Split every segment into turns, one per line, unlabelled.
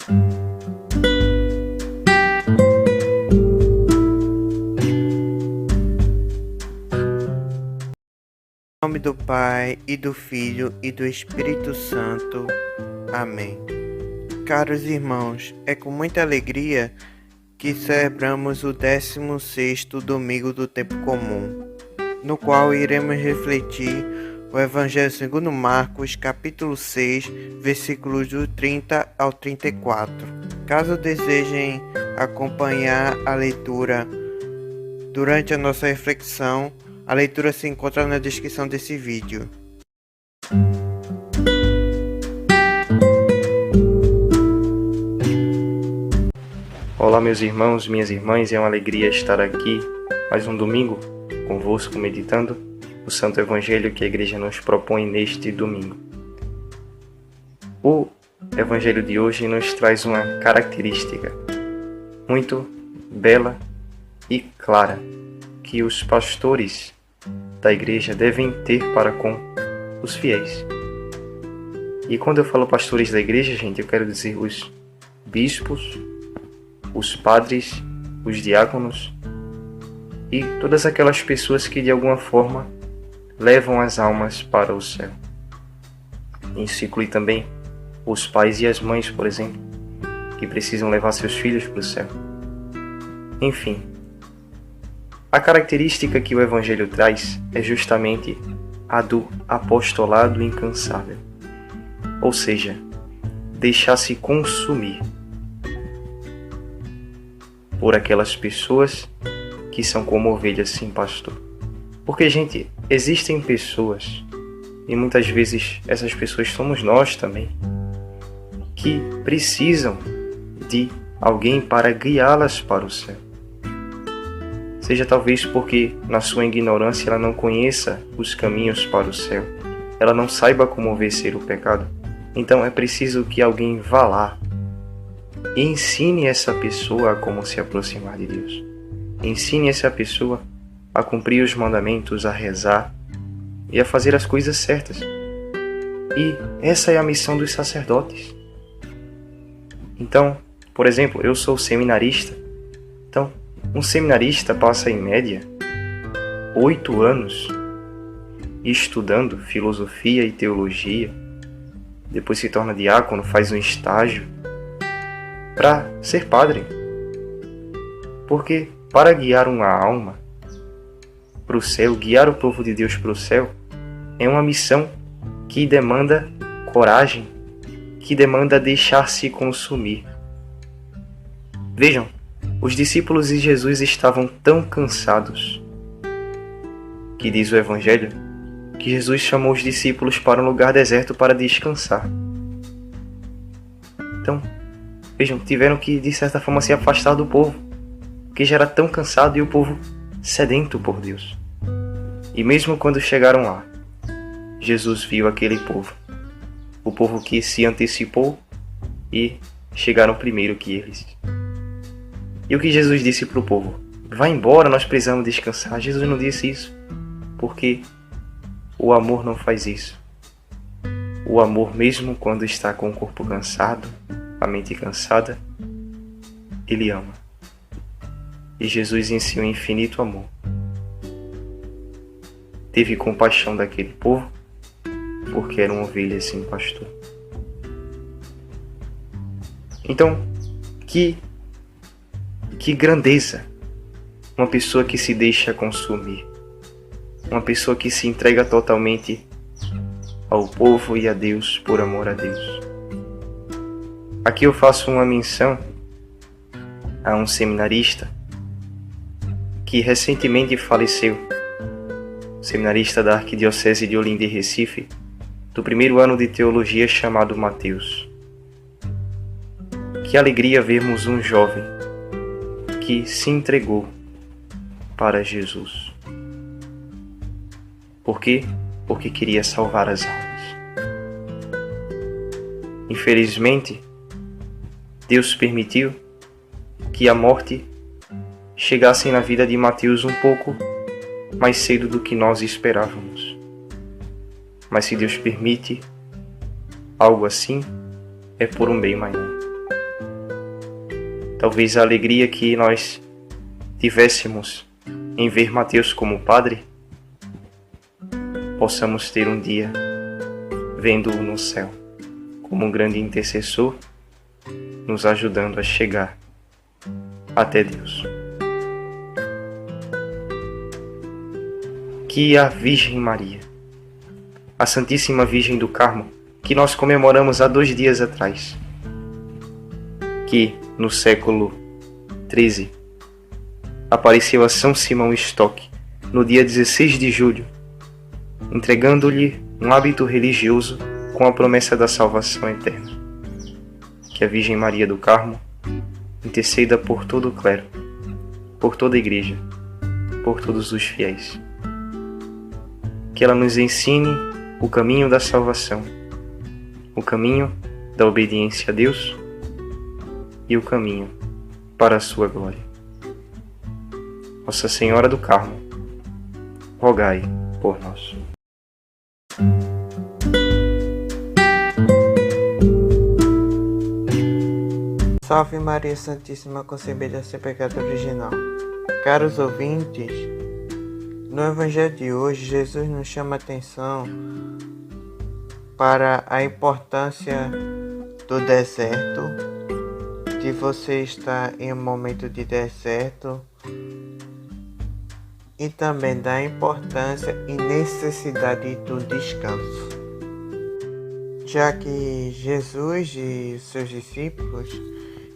Em nome do Pai, e do Filho, e do Espírito Santo. Amém. Caros irmãos, é com muita alegria que celebramos o 16º domingo do tempo comum, no qual iremos refletir o Evangelho segundo Marcos, capítulo 6, versículos do 30 ao 34. Caso desejem acompanhar a leitura durante a nossa reflexão, a leitura se encontra na descrição desse vídeo.
Olá meus irmãos, minhas irmãs, é uma alegria estar aqui mais um domingo convosco meditando o Santo Evangelho que a Igreja nos propõe neste domingo. O Evangelho de hoje nos traz uma característica muito bela e clara que os pastores da Igreja devem ter para com os fiéis. E quando eu falo pastores da Igreja, gente, eu quero dizer os bispos, os padres, os diáconos e todas aquelas pessoas que de alguma forma levam as almas para o céu. Isso inclui também os pais e as mães, por exemplo, que precisam levar seus filhos para o céu. Enfim, a característica que o Evangelho traz é justamente a do apostolado incansável, ou seja, deixar-se consumir por aquelas pessoas que são como ovelhas sem pastor. Porque, gente, existem pessoas, e muitas vezes essas pessoas somos nós também, que precisam de alguém para guiá-las para o céu. Seja talvez porque, na sua ignorância, ela não conheça os caminhos para o céu, ela não saiba como vencer o pecado. Então é preciso que alguém vá lá e ensine essa pessoa a como se aproximar de Deus. Ensine essa pessoa a cumprir os mandamentos, a rezar e a fazer as coisas certas. E essa é a missão dos sacerdotes. Então, por exemplo, eu sou seminarista. Então, um seminarista passa em média 8 anos estudando filosofia e teologia, depois se torna diácono, faz um estágio para ser padre. Porque para guiar uma alma para o céu, guiar o povo de Deus para o céu, é uma missão que demanda coragem, que demanda deixar-se consumir. Vejam, os discípulos de Jesus estavam tão cansados que diz o Evangelho que Jesus chamou os discípulos para um lugar deserto para descansar. Então, vejam, tiveram que de certa forma se afastar do povo, porque já era tão cansado e o povo sedento por Deus. E mesmo quando chegaram lá, Jesus viu aquele povo, o povo que se antecipou e chegaram primeiro que eles. E o que Jesus disse para o povo? Vá embora, nós precisamos descansar. Jesus não disse isso, porque o amor não faz isso. O amor, mesmo quando está com o corpo cansado, a mente cansada, ele ama. E Jesus em seu infinito amor teve compaixão daquele povo, porque eram ovelhas sem pastor. Então, que grandeza uma pessoa que se deixa consumir, uma pessoa que se entrega totalmente ao povo e a Deus por amor a Deus. Aqui eu faço uma menção a um seminarista que recentemente faleceu, seminarista da Arquidiocese de Olinda e Recife, do primeiro ano de teologia, chamado Mateus. Que alegria vermos um jovem que se entregou para Jesus. Por quê? Porque queria salvar as almas. Infelizmente, Deus permitiu que a morte chegasse na vida de Mateus um pouco mais cedo do que nós esperávamos. Mas se Deus permite algo assim, é por um bem maior. Talvez a alegria que nós tivéssemos em ver Mateus como padre, possamos ter um dia vendo-o no céu como um grande intercessor, nos ajudando a chegar até Deus. Que a Virgem Maria, a Santíssima Virgem do Carmo, que nós comemoramos há 2 dias atrás, que no século XIII apareceu a São Simão Stock no dia 16 de julho, entregando-lhe um hábito religioso com a promessa da salvação eterna. Que a Virgem Maria do Carmo interceda por todo o clero, por toda a Igreja, por todos os fiéis. Que ela nos ensine o caminho da salvação, o caminho da obediência a Deus e o caminho para a sua glória. Nossa Senhora do Carmo, rogai por nós.
Salve Maria Santíssima concebida sem pecado original. Caros ouvintes, no Evangelho de hoje, Jesus nos chama a atenção para a importância do deserto, de você estar em um momento de deserto, e também da importância e necessidade do descanso. Já que Jesus e seus discípulos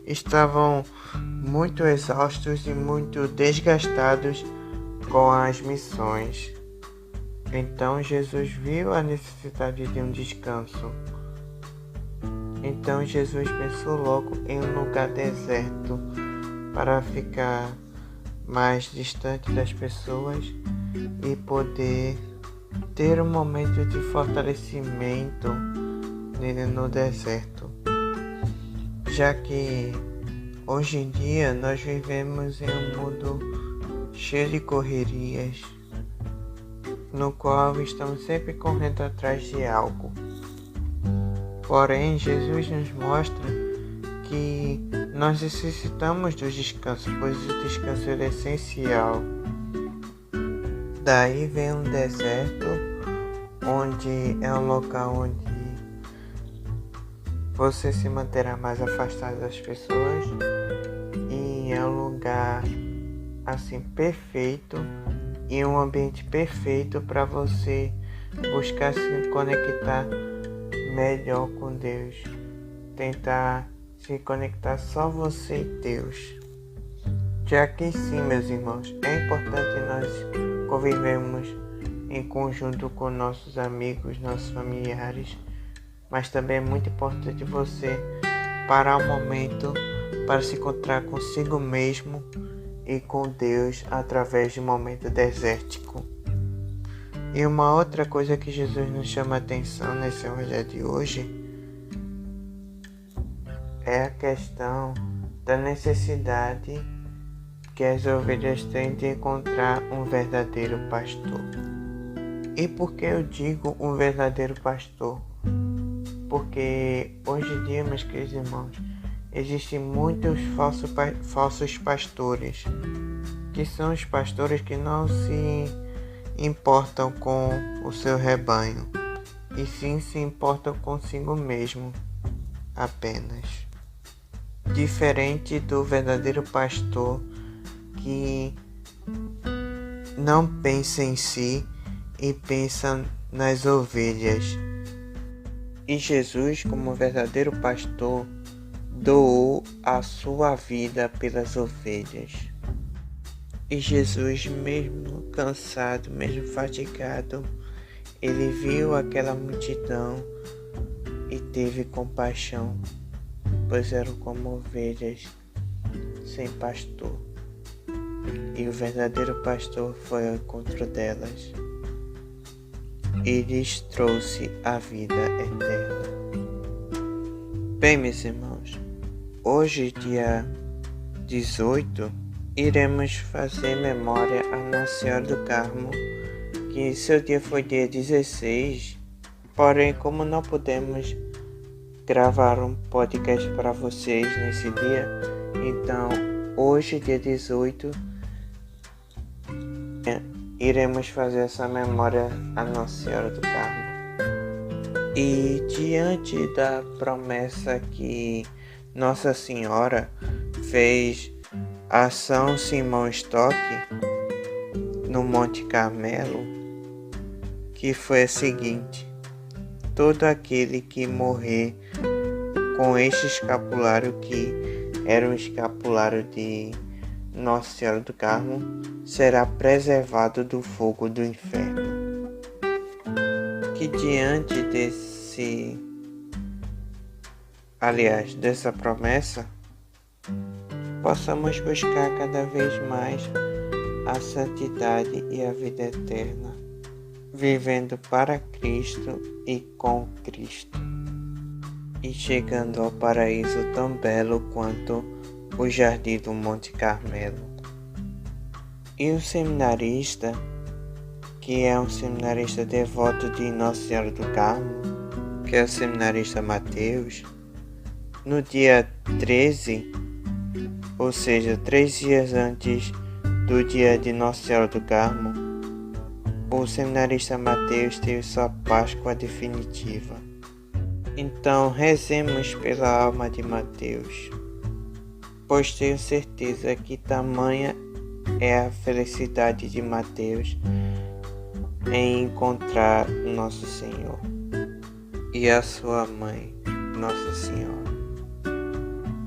estavam muito exaustos e muito desgastados com as missões. Então Jesus viu a necessidade de um descanso. Então Jesus pensou logo em um lugar deserto para ficar mais distante das pessoas e poder ter um momento de fortalecimento no deserto. Já que hoje em dia nós vivemos em um mundo cheio de correrias, no qual estamos sempre correndo atrás de algo. Porém, Jesus nos mostra que nós necessitamos do descanso, pois o descanso é essencial. Daí vem um deserto, onde é um local onde você se manterá mais afastado das pessoas, e é um lugar assim perfeito e um ambiente perfeito para você buscar se conectar melhor com Deus, tentar se conectar só você e Deus. Já que sim, meus irmãos, é importante nós convivermos em conjunto com nossos amigos, nossos familiares, mas também é muito importante você parar um momento para se encontrar consigo mesmo e com Deus através de um momento desértico. E uma outra coisa que Jesus nos chama a atenção nesse evangelho de hoje é a questão da necessidade que as ovelhas têm de encontrar um verdadeiro pastor. E por que eu digo um verdadeiro pastor? Porque hoje em dia, meus queridos irmãos, existem muitos falsos pastores, que são os pastores que não se importam com o seu rebanho, e sim se importam consigo mesmo apenas. Diferente do verdadeiro pastor, que não pensa em si e pensa nas ovelhas. E Jesus, como verdadeiro pastor, doou a sua vida pelas ovelhas. E Jesus, mesmo cansado, mesmo fatigado, ele viu aquela multidão e teve compaixão, pois eram como ovelhas sem pastor. E o verdadeiro pastor foi ao encontro delas e lhes trouxe a vida eterna. Bem, meus irmãos, hoje, dia 18, iremos fazer memória a Nossa Senhora do Carmo, que seu dia foi dia 16, porém, como não pudemos gravar um podcast para vocês nesse dia, Então, hoje, dia 18, iremos fazer essa memória à Nossa Senhora do Carmo. E diante da promessa que Nossa Senhora fez a São Simão Stock no Monte Carmelo, que foi a seguinte: todo aquele que morrer com este escapulário, que era um escapulário de Nossa Senhora do Carmo, será preservado do fogo do inferno. Que diante dessa promessa, possamos buscar cada vez mais a santidade e a vida eterna, vivendo para Cristo e com Cristo, e chegando ao paraíso tão belo quanto o jardim do Monte Carmelo. E o seminarista, que é um seminarista devoto de Nossa Senhora do Carmo, que é o seminarista Mateus, no dia 13, ou seja, 3 dias antes do dia de Nossa Senhora do Carmo, o seminarista Mateus teve sua Páscoa definitiva. Então, rezemos pela alma de Mateus, pois tenho certeza que tamanha é a felicidade de Mateus em encontrar Nosso Senhor e a sua mãe, Nossa Senhora.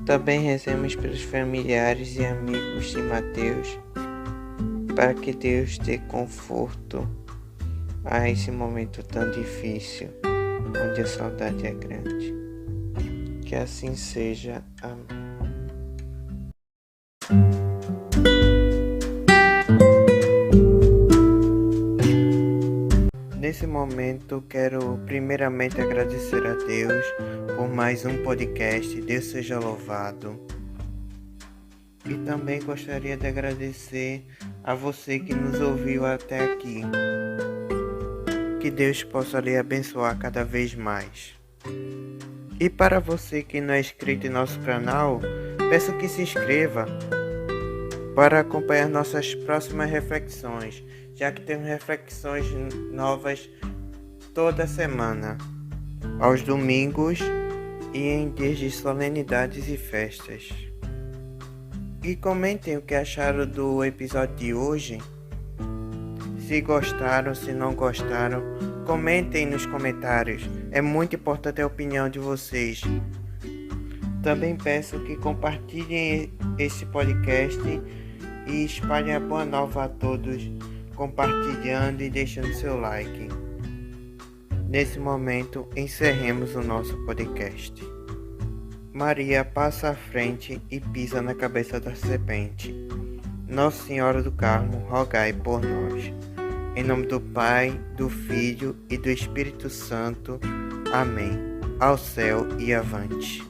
Também rezemos pelos familiares e amigos de Mateus, para que Deus dê conforto a esse momento tão difícil, onde a saudade é grande. Que assim seja. Amém. Nesse momento, quero primeiramente agradecer a Deus por mais um podcast. Deus seja louvado. E também gostaria de agradecer a você que nos ouviu até aqui. Que Deus possa lhe abençoar cada vez mais. E para você que não é inscrito em nosso canal, peço que se inscreva para acompanhar nossas próximas reflexões, já que temos reflexões novas toda semana, aos domingos e em dias de solenidades e festas. E comentem o que acharam do episódio de hoje. Se gostaram, se não gostaram, comentem nos comentários. É muito importante a opinião de vocês. Também peço que compartilhem esse podcast e espalhem a boa nova a todos, compartilhando e deixando seu like. Nesse momento, encerremos o nosso podcast. Maria passa à frente e pisa na cabeça da serpente. Nossa Senhora do Carmo, rogai por nós. Em nome do Pai, do Filho e do Espírito Santo. Amém. Ao céu e avante.